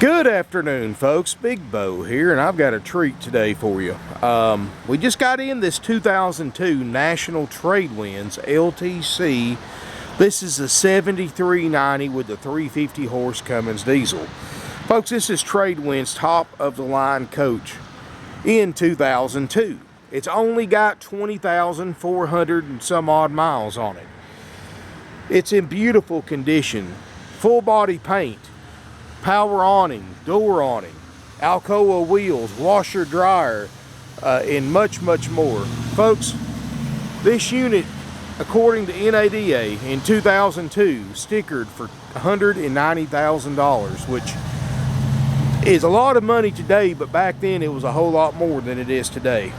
Good afternoon, folks. Big Bo here, and I've got a treat today for you. We just got in this 2002 National Tradewinds LTC. This is a 7390 with the 350 horse Cummins diesel. Folks, this is Tradewinds' top of the line coach in 2002. It's only got 20,400 and some odd miles on it. It's in beautiful condition, full body paint, power awning, door awning, Alcoa wheels, washer dryer, and much more. Folks, this unit, according to NADA, in 2002 stickered for $190,000, which is a lot of money today, but back then it was a whole lot more than it is today.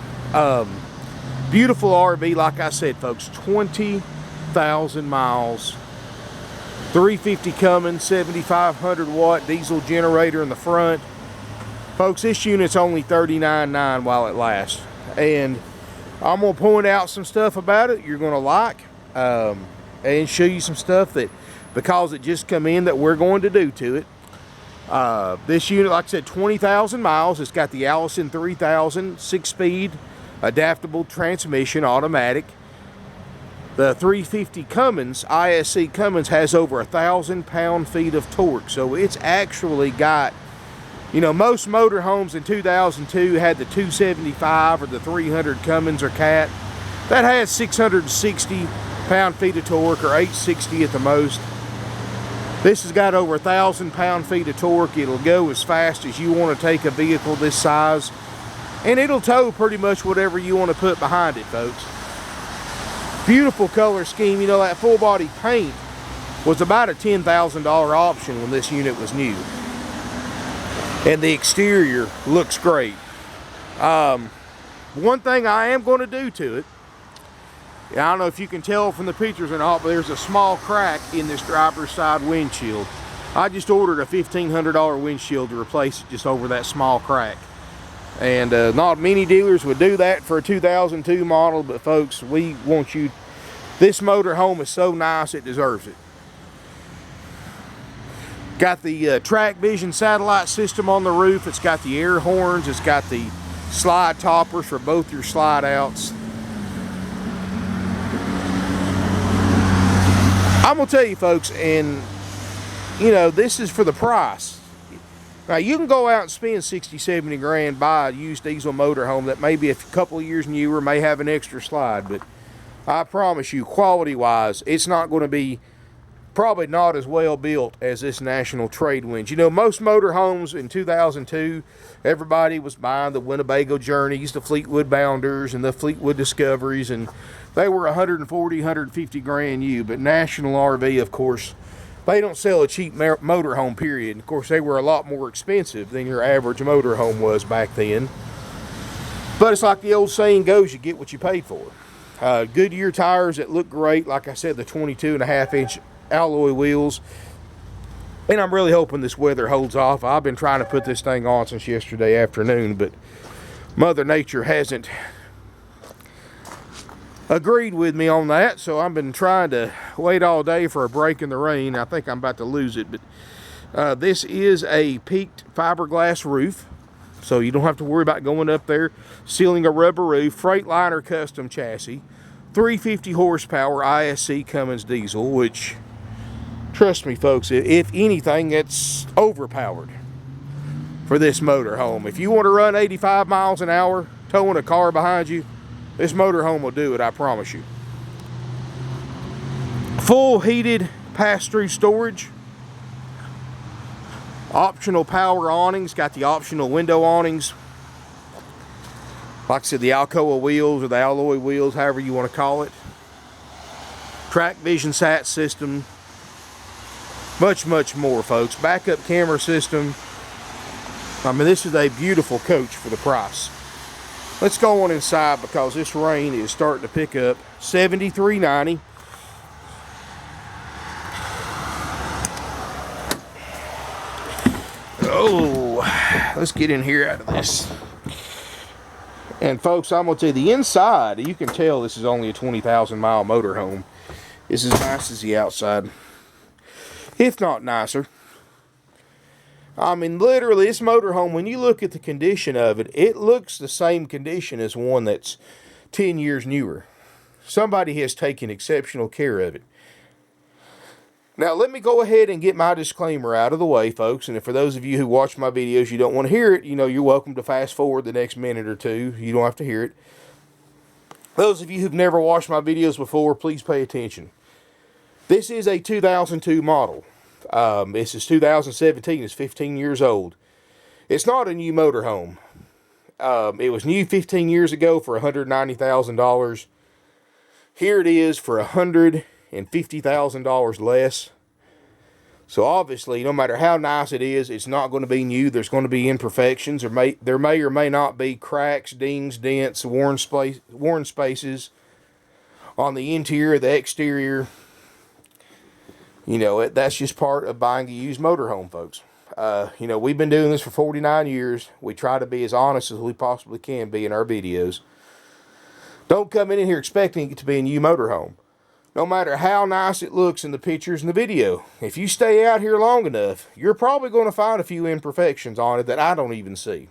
Beautiful RV, like I said, folks, 20,000 miles. 350 Cummins, 7,500 watt diesel generator in the front. Folks, this unit's only $39,900 while it lasts. And I'm going to point out some stuff about it you're going to like, and show you some stuff that, because it just come in, that we're going to do to it. This unit, like I said, 20,000 miles. It's got the Allison 3000 6-speed adaptable transmission, automatic. The 350 Cummins, ISC Cummins, has over 1,000 pound-feet of torque. So it's actually got, you know, most motorhomes in 2002 had the 275 or the 300 Cummins or Cat. That has 660 pound-feet of torque, or 860 at the most. This has got over 1,000 pound-feet of torque. It'll go as fast as you want to take a vehicle this size. And it'll tow pretty much whatever you want to put behind it, folks. Beautiful color scheme. You know, that full body paint was about a $10,000 option when this unit was new. And the exterior looks great. One thing I am going to do to it, I don't know if you can tell from the pictures or not, but there's a small crack in this driver's side windshield. I just ordered a $1,500 windshield to replace it just over that small crack. And not many dealers would do that for a 2002 model, but folks, we want you. This motorhome is so nice, it deserves it. Got the track vision satellite system on the roof. It's got the air horns. It's got the slide toppers for both your slide outs. I'm gonna tell you, folks, and you know, this is for the price. Now, you can go out and spend 60, 70 grand, buy a used diesel motorhome that may be a couple of years newer, may have an extra slide, but I promise you, quality-wise, it's not going to be, probably not as well built as this National Tradewinds. You know, most motorhomes in 2002, everybody was buying the Winnebago Journeys, the Fleetwood Bounders, and the Fleetwood Discoveries, and they were 140, 150 grand new, but National RV, of course, they don't sell a cheap motorhome, period. Of course, they were a lot more expensive than your average motorhome was back then. But it's like the old saying goes, you get what you pay for. Goodyear tires that look great. Like I said, the 22.5-inch alloy wheels. And I'm really hoping this weather holds off. I've been trying to put this thing on since yesterday afternoon, but Mother Nature hasn't agreed with me on that, so I've been trying to wait all day for a break in the rain. I think I'm about to lose it, but this is a peaked fiberglass roof, so you don't have to worry about going up there, sealing a rubber roof. Freightliner custom chassis, 350 horsepower ISC Cummins diesel, which, trust me, folks, if anything, it's overpowered for this motorhome. If you want to run 85 miles an hour towing a car behind you, this motorhome will do it, I promise you. Full heated pass-through storage. Optional power awnings. Got the optional window awnings. Like I said, the Alcoa wheels or the alloy wheels, however you want to call it. Track vision sat system. Much more, folks. Backup camera system. I mean, this is a beautiful coach for the price. Let's go on inside because this rain is starting to pick up. 7390. Oh, let's get in here out of this. And folks, I'm going to tell you, the inside, you can tell this is only a 20,000 mile motorhome. It's as nice as the outside, if not nicer. I mean, literally, this motorhome, when you look at the condition of it, it looks the same condition as one that's 10 years newer. Somebody has taken exceptional care of it. Now, let me go ahead and get my disclaimer out of the way, folks. And for those of you who watch my videos, you don't want to hear it, you know, you're welcome to fast forward the next minute or two. You don't have to hear it. Those of you who've never watched my videos before, please pay attention. This is a 2002 model. This is 2017. It's 15 years old. It's not a new motorhome. It was new 15 years ago for $190,000. Here it is for $150,000 less. So obviously, no matter how nice it is, it's not going to be new. There's going to be imperfections. There may or may not be cracks, dings, dents, worn spaces on the interior, the exterior. You know, that's just part of buying a used motorhome, folks. You know, we've been doing this for 49 years. We try to be as honest as we possibly can be in our videos. Don't come in here expecting it to be a new motorhome. No matter how nice it looks in the pictures and the video, if you stay out here long enough, you're probably going to find a few imperfections on it that I don't even see.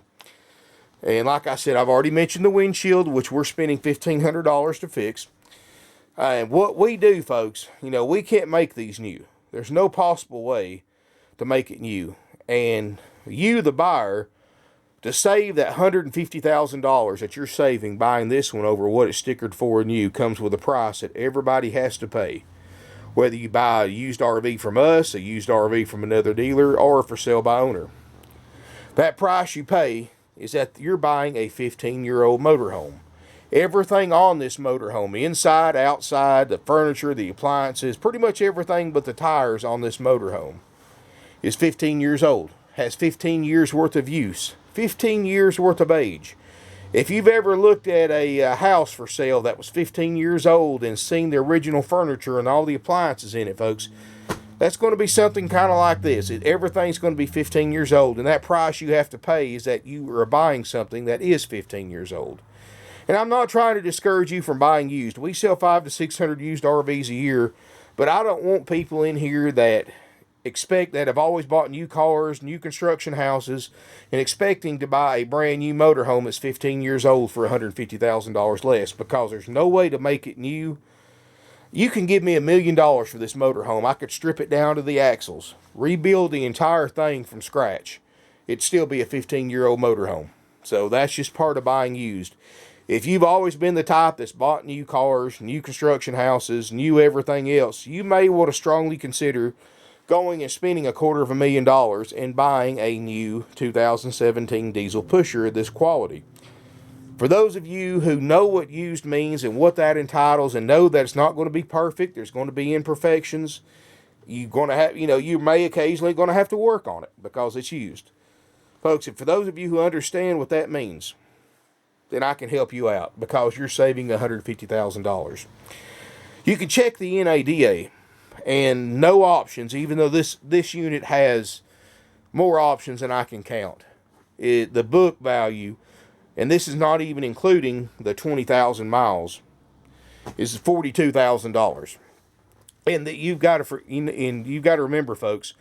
And like I said, I've already mentioned the windshield, which we're spending $1,500 to fix. And what we do, folks, you know, we can't make these new. There's no possible way to make it new. And you, the buyer, to save that $150,000 that you're saving buying this one over what it's stickered for new, comes with a price that everybody has to pay. Whether you buy a used RV from us, a used RV from another dealer, or for sale by owner. That price you pay is that you're buying a 15-year-old motorhome. Everything on this motorhome, inside, outside, the furniture, the appliances, pretty much everything but the tires on this motorhome is 15 years old. Has 15 years worth of use. 15 years worth of age. If you've ever looked at a house for sale that was 15 years old and seen the original furniture and all the appliances in it, folks, that's going to be something kind of like this. Everything's going to be 15 years old, and that price you have to pay is that you are buying something that is 15 years old. And I'm not trying to discourage you from buying used. We sell 500 to 600 used RVs a year, but I don't want people in here that have always bought new cars, new construction houses, and expecting to buy a brand new motorhome that's 15 years old for $150,000 less, because there's no way to make it new. You can give me $1 million for this motorhome. I could strip it down to the axles, rebuild the entire thing from scratch. It'd still be a 15-year-old motorhome. So that's just part of buying used. If you've always been the type that's bought new cars, new construction houses, new everything else, you may want to strongly consider going and spending $250,000 and buying a new 2017 diesel pusher of this quality. For those of you who know what used means and what that entitles, and know that it's not going to be perfect, there's going to be imperfections, you're going to have, you may occasionally going to have to work on it because it's used. Folks, for those of you who understand what that means, then I can help you out because you're saving $150,000. You can check the NADA. And no options, even though this unit has more options than I can count. The book value, and this is not even including the 20,000 miles, is $42,000. And that you've got to remember, folks,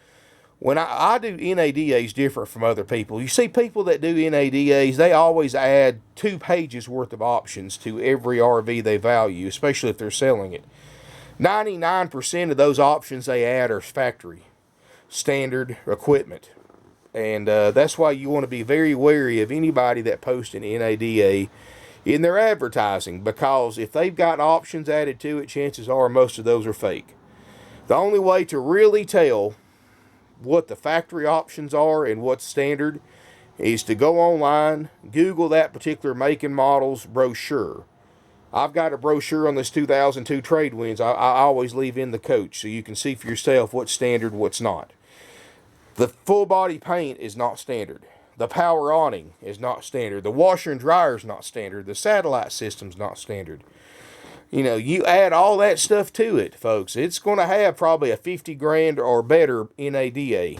when I do NADAs different from other people. You see people that do NADAs, they always add 2 pages worth of options to every RV they value, especially if they're selling it. 99% of those options they add are factory standard equipment. And that's why you want to be very wary of anybody that posts an NADA in their advertising, because if they've got options added to it, chances are most of those are fake. The only way to really tell what the factory options are and what's standard is to go online, Google that particular make and model's brochure. I've got a brochure on this 2002 Tradewinds. I always leave in the coach so you can see for yourself what's standard, what's not. The full body paint is not standard. The power awning is not standard. The washer and dryer is not standard. The satellite system's not standard. You add all that stuff to it, folks, it's going to have probably a $50,000 or better NADA.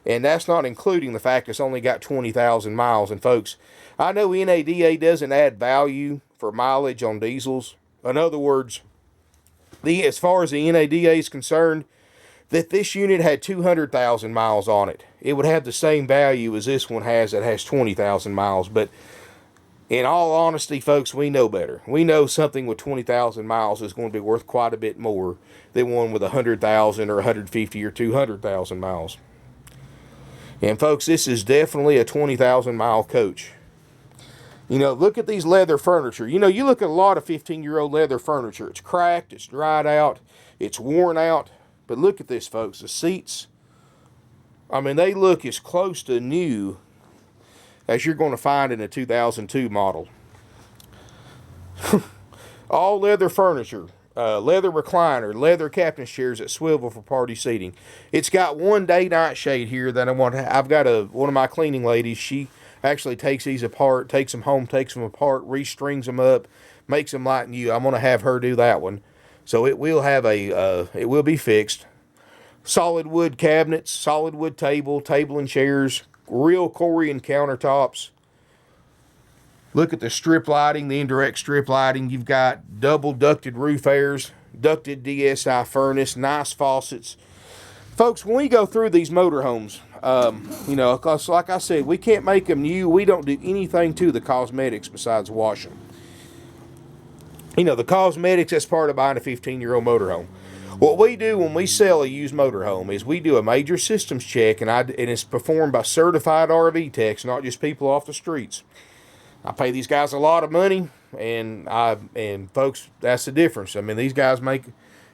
And that's not including the fact it's only got 20,000 miles. And folks, I know NADA doesn't add value for mileage on diesels. In other words, as far as the NADA is concerned, that this unit had 200,000 miles on it, it would have the same value as this one has that has 20,000 miles. But in all honesty, folks, we know better. We know something with 20,000 miles is going to be worth quite a bit more than one with 100,000 or 150 or 200,000 miles. And folks, this is definitely a 20,000 mile coach. You know, look at these leather furniture. You know, you look at a lot of 15-year-old leather furniture. It's cracked, it's dried out, it's worn out. But look at this, folks. The seats, I mean, they look as close to new as you're going to find in a 2002 model. All leather furniture, leather recliner, leather captain's chairs that swivel for party seating. It's got one day-night shade here that I want to. I've got one of my cleaning ladies. She actually takes these apart, takes them home, takes them apart, restrings them up, makes them like new. I'm going to have her do that one. So it will have it will be fixed. Solid wood cabinets, solid wood table and chairs, real Corian countertops. Look at the strip lighting, the indirect strip lighting. You've got double ducted roof airs, ducted DSI furnace, nice faucets. Folks, when we go through these motorhomes, you know, because like I said, we can't make them new. We don't do anything to the cosmetics besides wash them. You know, the cosmetics, that's part of buying a 15-year-old motorhome. What we do when we sell a used motorhome is we do a major systems check, and it's performed by certified RV techs, not just people off the streets. I pay these guys a lot of money, and folks, that's the difference. I mean, these guys make,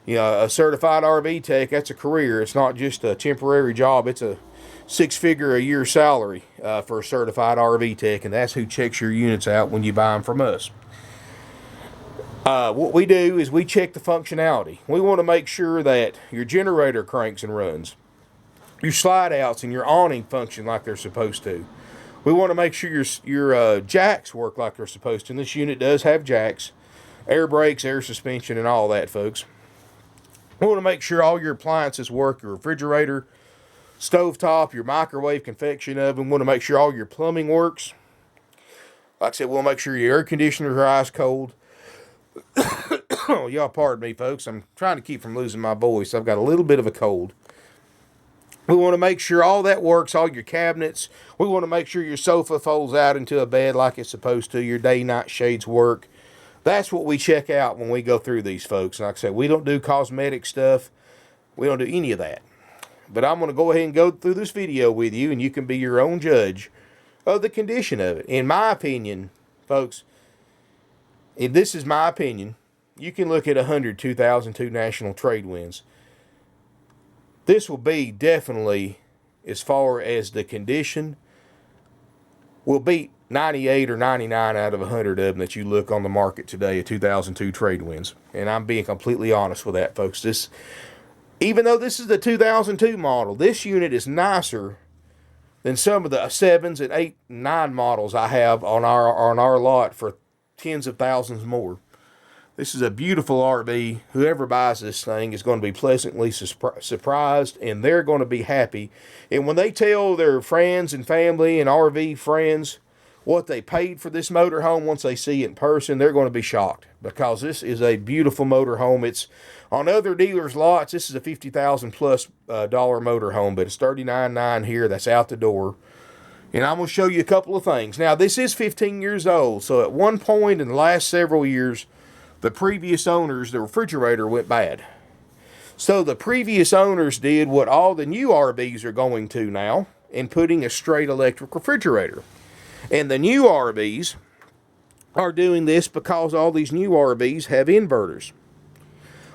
you know, a certified RV tech, that's a career. It's not just a temporary job. It's a six-figure a year salary for a certified RV tech, and that's who checks your units out when you buy them from us. What we do is we check the functionality. We want to make sure that your generator cranks and runs, your slide outs and your awning function like they're supposed to. We want to make sure your jacks work like they're supposed to. And this unit does have jacks, air brakes, air suspension, and all that, folks. We want to make sure all your appliances work, your refrigerator, stovetop, your microwave, convection oven. We want to make sure all your plumbing works. Like I said, we'll make sure your air conditioners are ice cold. Oh, y'all pardon me, folks. I'm trying to keep from losing my voice. I've got a little bit of a cold. We want to make sure all that works, all your cabinets. We want to make sure your sofa folds out into a bed like it's supposed to. Your day-night shades work. That's what we check out when we go through these, folks. Like I said, we don't do cosmetic stuff. We don't do any of that. But I'm going to go ahead and go through this video with you, and you can be your own judge of the condition of it. In my opinion, folks, if this is my opinion, you can look at 100 2002 National Tradewinds. This will be definitely, as far as the condition, will beat 98 or 99 out of 100 of them that you look on the market today at 2002 Tradewinds. And I'm being completely honest with that, folks. This, even though this is the 2002 model, this unit is nicer than some of the 7s and 8 and 9 models I have on our lot for tens of thousands more. This is a beautiful RV. Whoever buys this thing is going to be pleasantly surprised, and they're going to be happy. And when they tell their friends and family and RV friends what they paid for this motorhome, once they see it in person, they're going to be shocked, because this is a beautiful motorhome. It's on other dealers' lots. This is a $50,000 plus dollar motorhome, but it's $39,900 here. That's out the door. And I'm going to show you a couple of things. Now, this is 15 years old, so at one point in the last several years, the previous owners, the refrigerator went bad. So the previous owners did what all the new RVs are going to now, and putting a straight electric refrigerator. And the new RVs are doing this because all these new RVs have inverters.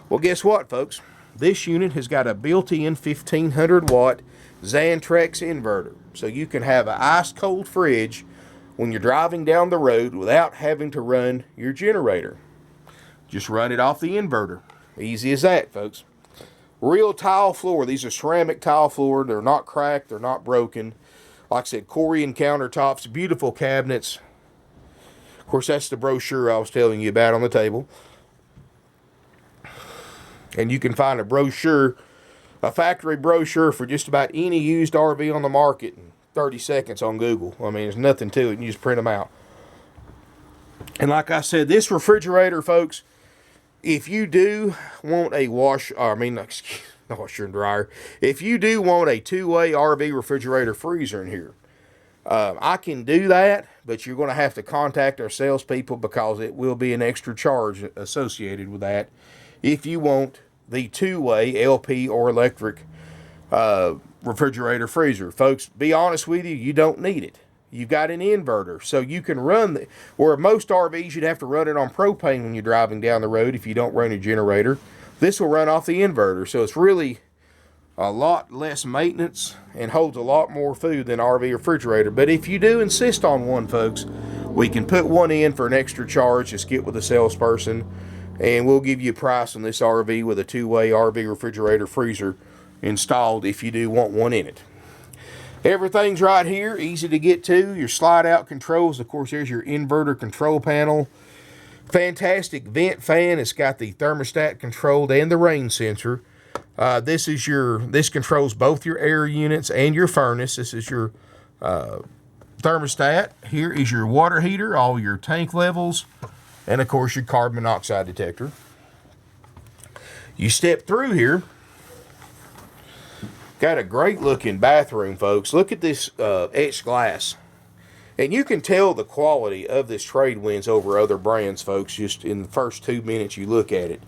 Well, guess what, folks? This unit has got a built-in 1500 watt Xantrex inverter. So you can have an ice-cold fridge when you're driving down the road without having to run your generator. Just run it off the inverter. Easy as that, folks. Real tile floor. These are ceramic tile floor. They're not cracked. They're not broken. Like I said, Corian countertops, beautiful cabinets. Of course, that's the brochure I was telling you about on the table. And you can find a brochure, a factory brochure for just about any used RV on the market in 30 seconds on Google. I mean, there's nothing to it. You just print them out. And like I said, this refrigerator, folks, if you do want a washer and dryer. If you do want a two-way RV refrigerator freezer in here, I can do that, but you're going to have to contact our salespeople because it will be an extra charge associated with that if you want the two-way LP or electric refrigerator freezer. Folks, be honest with you, you don't need it. You've got an inverter, so you can run where most RVs you'd have to run it on propane when you're driving down the road if you don't run a generator. This will run off the inverter, so it's really a lot less maintenance and holds a lot more food than RV refrigerator. But if you do insist on one, folks, we can put one in for an extra charge. Just get with a salesperson and we'll give you a price on this RV with a two-way RV refrigerator freezer installed if you do want one in it. Everything's right here, easy to get to. Your slide out controls, of course, there's your inverter control panel. Fantastic vent fan. It's got the thermostat controlled and the rain sensor. This controls both your air units and your furnace. This is your thermostat. Here is your water heater, all your tank levels, and of course your carbon monoxide detector. You step through here. Got a great looking bathroom, folks. Look at this etched glass. And you can tell the quality of this Tradewinds over other brands, folks, just in the first 2 minutes you look at it.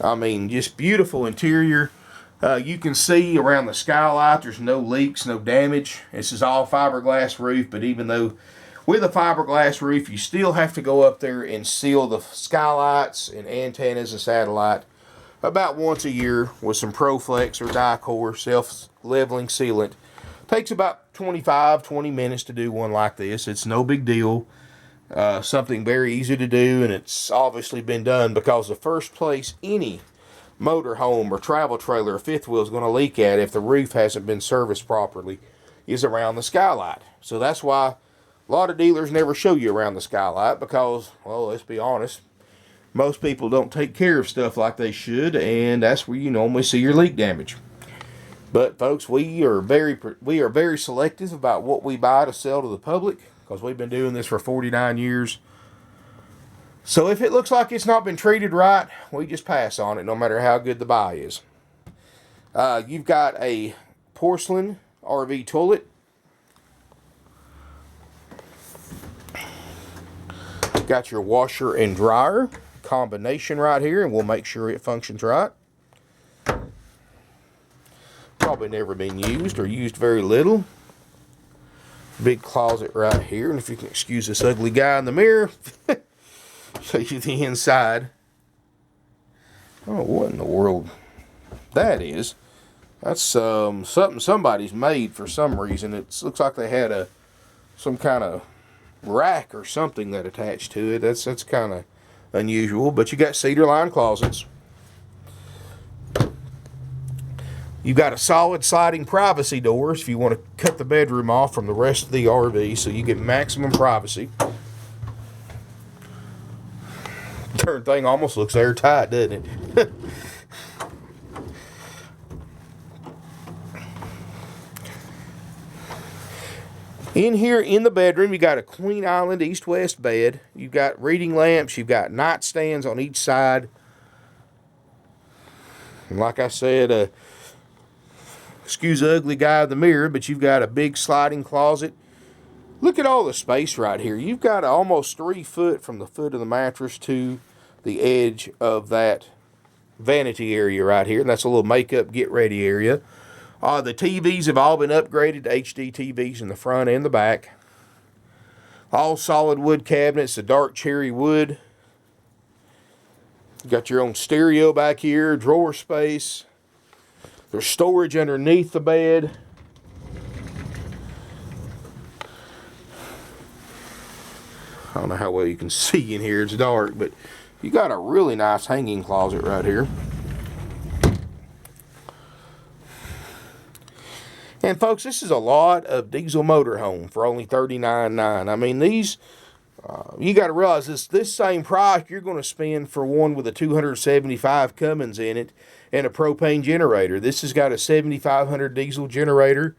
I mean, just beautiful interior. You can see around the skylight, there's no leaks, no damage. This is all fiberglass roof, but even though with a fiberglass roof, you still have to go up there and seal the skylights and antennas and satellite about once a year with some ProFlex or Dicor self-leveling sealant. Takes about 20 minutes to do one like this. It's no big deal. Something very easy to do, and it's obviously been done because the first place any motorhome or travel trailer or fifth wheel is going to leak at if the roof hasn't been serviced properly is around the skylight. So that's why a lot of dealers never show you around the skylight because, well, let's be honest, most people don't take care of stuff like they should, and that's where you normally see your leak damage. But folks, we are very selective about what we buy to sell to the public because we've been doing this for 49 years. So if it looks like it's not been treated right, we just pass on it no matter how good the buy is. You've got a porcelain RV toilet. Got your washer and dryer combination right here, and we'll make sure it functions right. Probably never been used or used very little. Big closet right here, and if you can excuse this ugly guy in the mirror, show you the inside. Oh, what in the world that is? That's something somebody's made for some reason. It looks like they had some kind of rack or something that attached to it. That's kind of unusual, but you got cedar lined closets. You've got a solid sliding privacy doors if you want to cut the bedroom off from the rest of the RV so you get maximum privacy. Darn thing almost looks airtight, doesn't it? In here in the bedroom, you got a Queen Island east-west bed. You've got reading lamps. You've got nightstands on each side. And like I said, excuse the ugly guy in the mirror, but you've got a big sliding closet. Look at all the space right here. You've got almost 3 foot from the foot of the mattress to the edge of that vanity area right here. And that's a little makeup get ready area. The TVs have all been upgraded to HD TVs in the front and the back. All solid wood cabinets, the dark cherry wood. You got your own stereo back here, drawer space. There's storage underneath the bed. I don't know how well you can see in here, it's dark, but you got a really nice hanging closet right here. And folks, this is a lot of diesel motorhome for only $39.9. I mean, these, you got to realize this same price you're going to spend for one with a 275 Cummins in it and a propane generator. This has got a 7,500 diesel generator,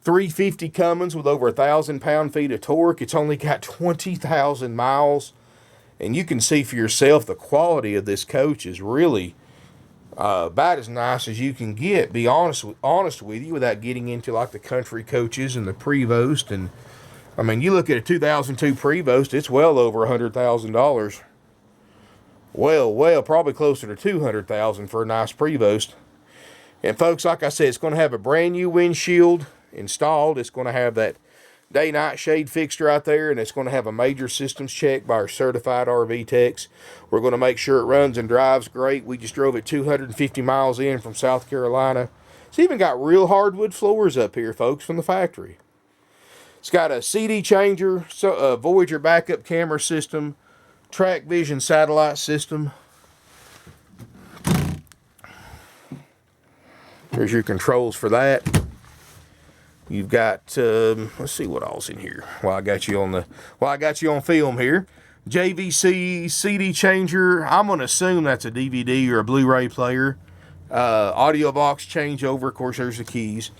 350 Cummins with over 1,000 pound-feet of torque. It's only got 20,000 miles. And you can see for yourself the quality of this coach is really About as nice as you can get, be honest with you, without getting into like the country coaches and the Prevost. And I mean, you look at a 2002 Prevost, it's well over $100,000. Well, probably closer to $200,000 for a nice Prevost. And folks, like I said, it's going to have a brand new windshield installed. It's going to have that day-night shade fixed right there, and it's going to have a major systems check by our certified RV techs. We're going to make sure it runs and drives great. We just drove it 250 miles in from South Carolina. It's even got real hardwood floors up here, folks, from the factory. It's got a CD changer, a Voyager backup camera system, track vision satellite system. There's your controls for that. You've got, let's see what all's in here. While I got you on film here. JVC CD changer. I'm going to assume that's a DVD or a Blu-ray player. Audio box changeover. Of course, there's the keys.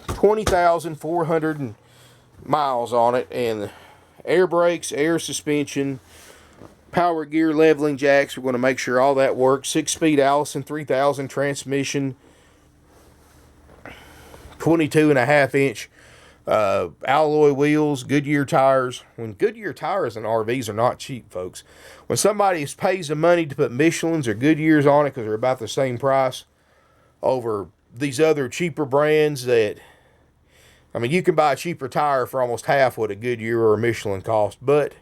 20,400 miles on it. And air brakes, air suspension, power gear, leveling jacks. We're going to make sure all that works. 6-speed Allison 3000 transmission. 22.5-inch alloy wheels, Goodyear tires. When Goodyear tires and RVs are not cheap, folks. When somebody pays the money to put Michelin's or Goodyear's on it because they're about the same price over these other cheaper brands that, I mean, you can buy a cheaper tire for almost half what a Goodyear or a Michelin cost, but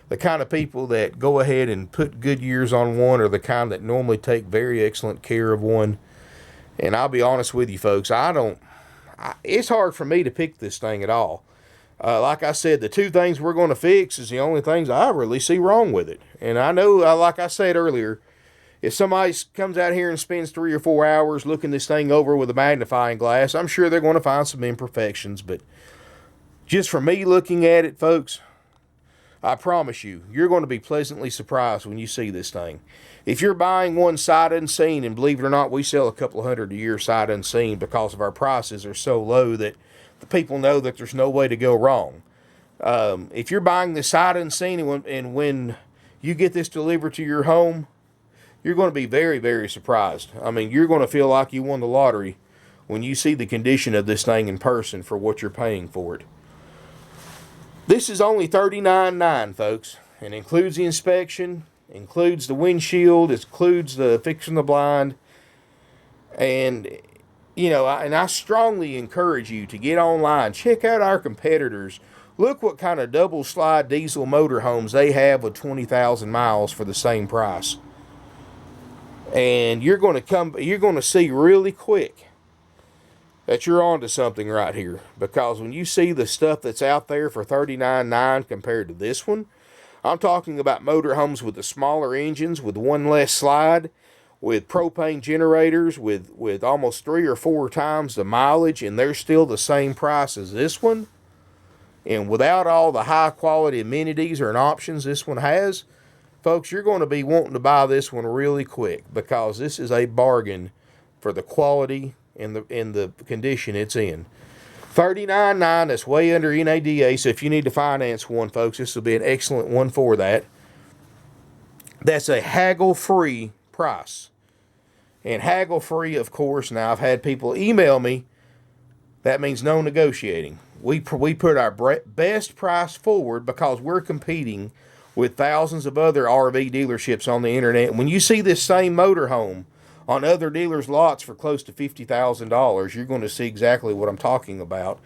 the kind of people that go ahead and put Goodyear's on one are the kind that normally take very excellent care of one. And I'll be honest with you, folks, it's hard for me to pick this thing at all. Like I said, the two things we're going to fix is the only things I really see wrong with it. And I know, like I said earlier, if somebody comes out here and spends 3 or 4 hours looking this thing over with a magnifying glass, I'm sure they're going to find some imperfections. But just for me looking at it, folks, I promise you, you're going to be pleasantly surprised when you see this thing. If you're buying one sight unseen, and believe it or not, we sell a couple of hundred a year sight unseen because of our prices are so low that the people know that there's no way to go wrong. If you're buying the sight unseen and when you get this delivered to your home, you're going to be very, very surprised. I mean, you're going to feel like you won the lottery when you see the condition of this thing in person for what you're paying for it. This is only $39.9, folks, and includes the inspection, includes the windshield, it includes the fixing the blind. And, you know, I strongly encourage you to get online, check out our competitors. Look what kind of double slide diesel motorhomes they have with 20,000 miles for the same price. And you're going to see really quick that you're onto something right here. Because when you see the stuff that's out there for $39.9 compared to this one, I'm talking about motorhomes with the smaller engines, with one less slide, with propane generators, with almost 3 or 4 times the mileage, and they're still the same price as this one. And without all the high quality amenities or options this one has, folks, you're going to be wanting to buy this one really quick because this is a bargain for the quality and the condition it's in. $39.9, that's way under NADA, so if you need to finance one, folks, this will be an excellent one for that. That's a haggle-free price. And haggle-free, of course, now I've had people email me, that means no negotiating. We put our best price forward because we're competing with thousands of other RV dealerships on the internet. When you see this same motorhome on other dealers' lots for close to $50,000, you're going to see exactly what I'm talking about.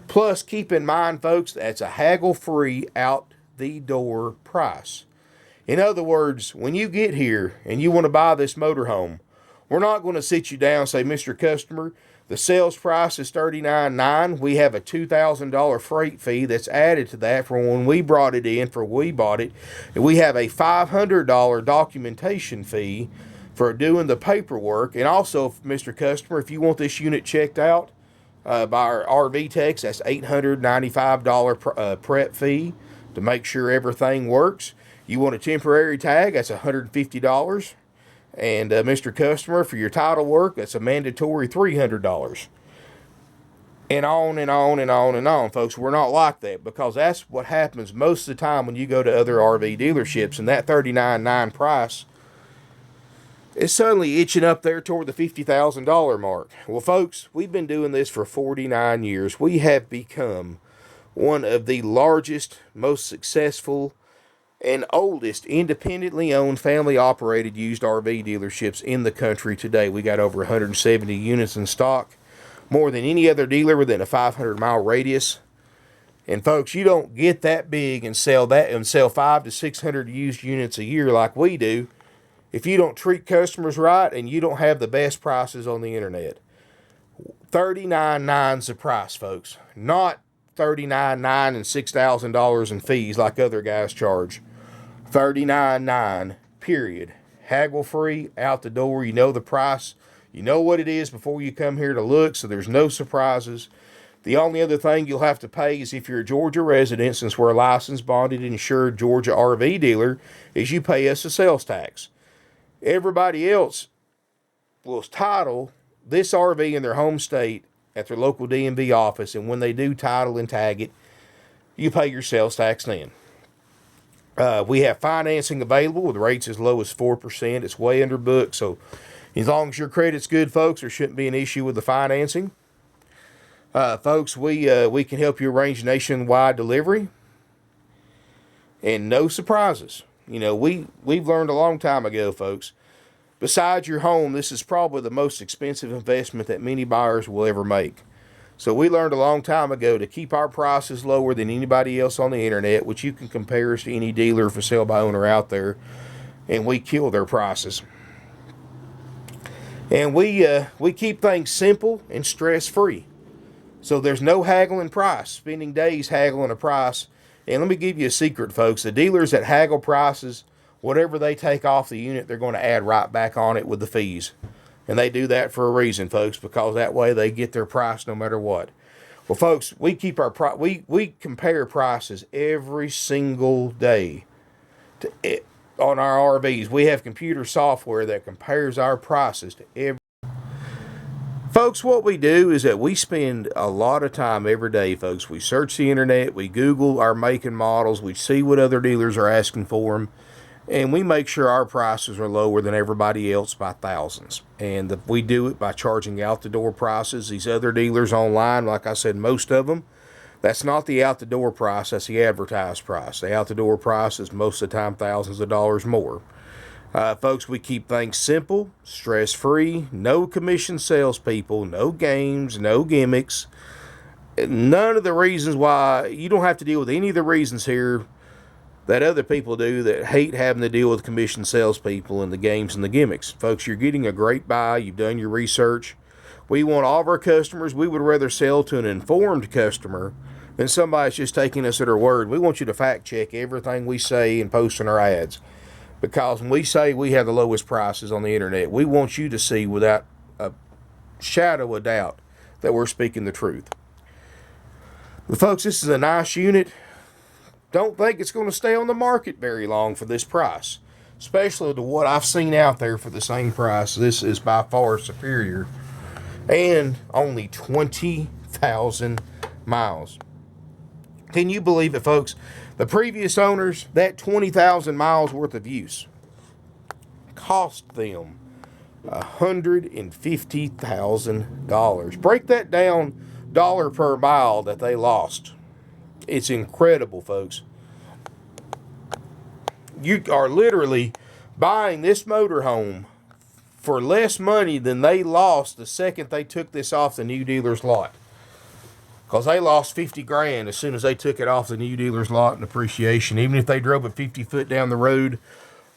Plus, keep in mind, folks, that's a haggle-free, out-the-door price. In other words, when you get here and you want to buy this motorhome, we're not going to sit you down and say, Mr. Customer, the sales price is $39.9. We have a $2,000 freight fee that's added to that for when we brought it in, for we bought it. And we have a $500 documentation fee for doing the paperwork. And also, Mr. Customer, if you want this unit checked out by our RV techs, that's $895 prep fee to make sure everything works. You want a temporary tag, that's $150. And Mr. Customer, for your title work, that's a mandatory $300. And on and on and on and on, folks. We're not like that because that's what happens most of the time when you go to other RV dealerships. And that $39.9 price is suddenly itching up there toward the $50,000 mark. Well, folks, we've been doing this for 49 years. We have become one of the largest, most successful, and oldest independently owned, family operated used RV dealerships in the country today. We got over 170 units in stock, more than any other dealer within a 500-mile radius. And folks, you don't get that big and sell 500 to 600 used units a year like we do if you don't treat customers right and you don't have the best prices on the internet. $39.9's the price, folks. Not $39.9 and $6,000 in fees like other guys charge. $39.9, period. Haggle free, out the door. You know the price. You know what it is before you come here to look, so there's no surprises. The only other thing you'll have to pay is if you're a Georgia resident, since we're a licensed, bonded, insured Georgia RV dealer, is you pay us a sales tax. Everybody else will title this RV in their home state at their local DMV office, and when they do title and tag it, you pay your sales tax then. We have financing available with rates as low as 4%. It's way under book, so as long as your credit's good, folks, there shouldn't be an issue with the financing. Folks, we can help you arrange nationwide delivery, and no surprises. You know, we've learned a long time ago, folks, besides your home, this is probably the most expensive investment that many buyers will ever make. So we learned a long time ago to keep our prices lower than anybody else on the internet, which you can compare us to any dealer for sale by owner out there, and we kill their prices. And we keep things simple and stress-free. So there's no haggling price, spending days haggling a price. And let me give you a secret, folks. The dealers that haggle prices, whatever they take off the unit, they're going to add right back on it with the fees. And they do that for a reason, folks, because that way they get their price no matter what. Well, folks, we keep our we compare prices every single day on our RVs. We have computer software that compares our prices to every. Folks, what we do is that we spend a lot of time every day, folks. We search the internet, we Google our make and models, we see what other dealers are asking for them, and we make sure our prices are lower than everybody else by thousands. And we do it by charging out-the-door prices. These other dealers online, like I said, most of them, that's not the out-the-door price, that's the advertised price. The out-the-door price is most of the time thousands of dollars more. Folks, we keep things simple, stress-free, no commission salespeople, no games, no gimmicks. None of the reasons why, you don't have to deal with any of the reasons here that other people do that hate having to deal with commission salespeople and the games and the gimmicks. Folks, you're getting a great buy. You've done your research. We want all of our customers. We would rather sell to an informed customer than somebody's just taking us at our word. We want you to fact check everything we say and post in our ads. Because when we say we have the lowest prices on the internet, we want you to see without a shadow of doubt that we're speaking the truth. But folks, this is a nice unit. Don't think it's going to stay on the market very long for this price, especially to what I've seen out there for the same price. This is by far superior, and only 20,000 miles. Can you believe it, folks? The previous owners, that 20,000 miles worth of use cost them $150,000. Break that down dollar per mile that they lost. It's incredible, folks. You are literally buying this motorhome for less money than they lost the second they took this off the new dealer's lot. Because they lost $50,000 as soon as they took it off the new dealer's lot in appreciation. Even if they drove it 50 foot down the road,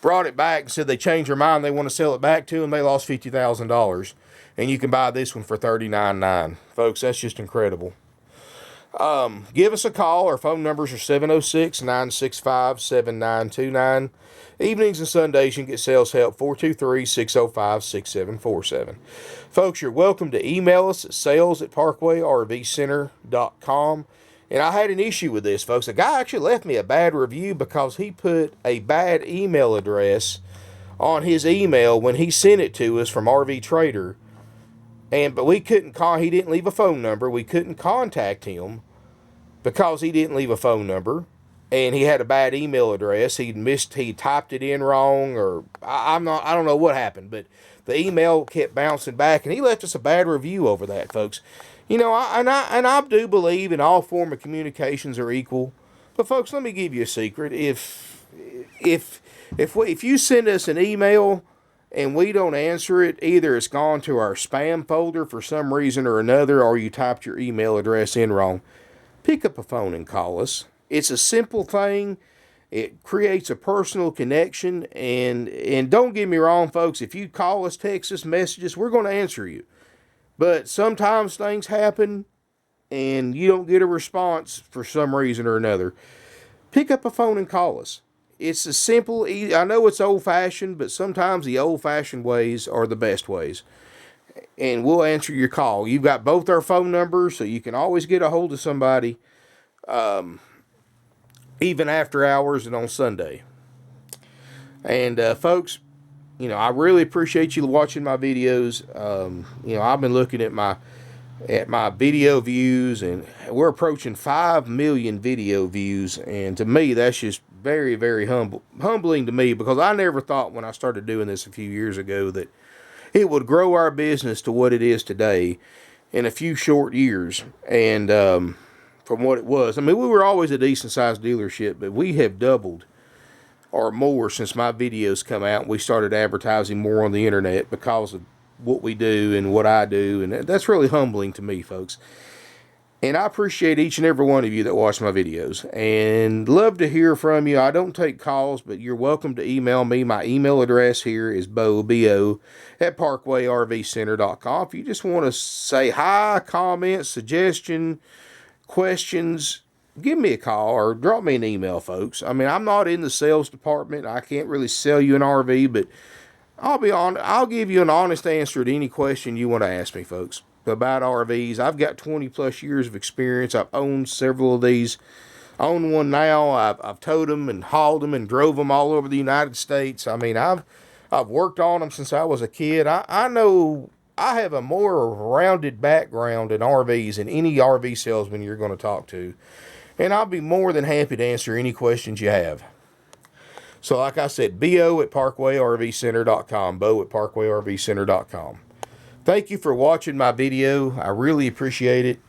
brought it back and said they changed their mind, they want to sell it back to them, they lost $50,000. And you can buy this one for $39,900. Folks, that's just incredible. Give us a call. Our phone numbers are 706-965-7929. Evenings and Sundays, you can get sales help 423-605-6747. Folks, you're welcome to email us at sales@parkwayrvcenter.com. And I had an issue with this, folks. A guy actually left me a bad review because he put a bad email address on his email when he sent it to us from RV Trader. But we couldn't he didn't leave a phone number. We couldn't contact him because he didn't leave a phone number. and he had a bad email address. He typed it in wrong, or I don't know what happened, but the email kept bouncing back, and he left us a bad review over that, folks. You know, I do believe in all form of communications are equal. But folks, let me give you a secret. If you send us an email and we don't answer it, either it's gone to our spam folder for some reason or another, or you typed your email address in wrong, pick up a phone and call us. It's a simple thing. It creates a personal connection, and don't get me wrong, folks, if you call us, text us, message us, we're going to answer you. But sometimes things happen and you don't get a response for some reason or another. Pick up a phone and call us. It's a simple, I know it's old-fashioned, but sometimes the old-fashioned ways are the best ways. And we'll answer your call. You've got both our phone numbers, so you can always get a hold of somebody, even after hours and on Sunday. And folks, you know, I really appreciate you watching my videos. You know, I've been looking at my video views, and we're approaching 5 million video views, and to me that's just very, very humbling to me, because I never thought when I started doing this a few years ago that it would grow our business to what it is today in a few short years. And from what it was, I mean, we were always a decent sized dealership, but we have doubled or more since my videos come out and we started advertising more on the internet because of what we do and what I do, and that's really humbling to me, folks. And I appreciate each and every one of you that watch my videos, and love to hear from you. I don't take calls, but you're welcome to email me. My email address here is bo, at parkway.rvcenter.com. If you just want to say hi, comment, suggestion, questions, give me a call or drop me an email, folks. I mean, I'm not in the sales department. I can't really sell you an RV, but I'll give you an honest answer to any question you want to ask me, folks, about RVs. I've got 20 plus years of experience. I've owned several of these. I own one now. I've towed them and hauled them and drove them all over the United States. I mean, I've worked on them since I was a kid. I know I have a more rounded background in RVs than any RV salesman you're going to talk to. And I'll be more than happy to answer any questions you have. So like I said, bo at parkway.rvcenter.com, bo at parkway.rvcenter.com. Thank you for watching my video. I really appreciate it.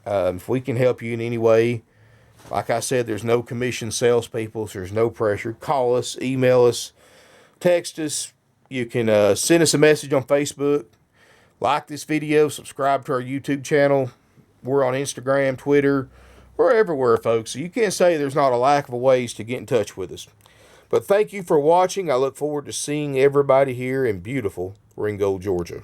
If we can help you in any way, like I said, there's no commission salespeople, so there's no pressure. Call us, email us, text us. You can send us a message on Facebook. Like this video, subscribe to our YouTube channel. We're on Instagram, Twitter. We're everywhere, folks. So you can't say there's not a lack of ways to get in touch with us. But thank you for watching. I look forward to seeing everybody here in beautiful Ringgold, Georgia.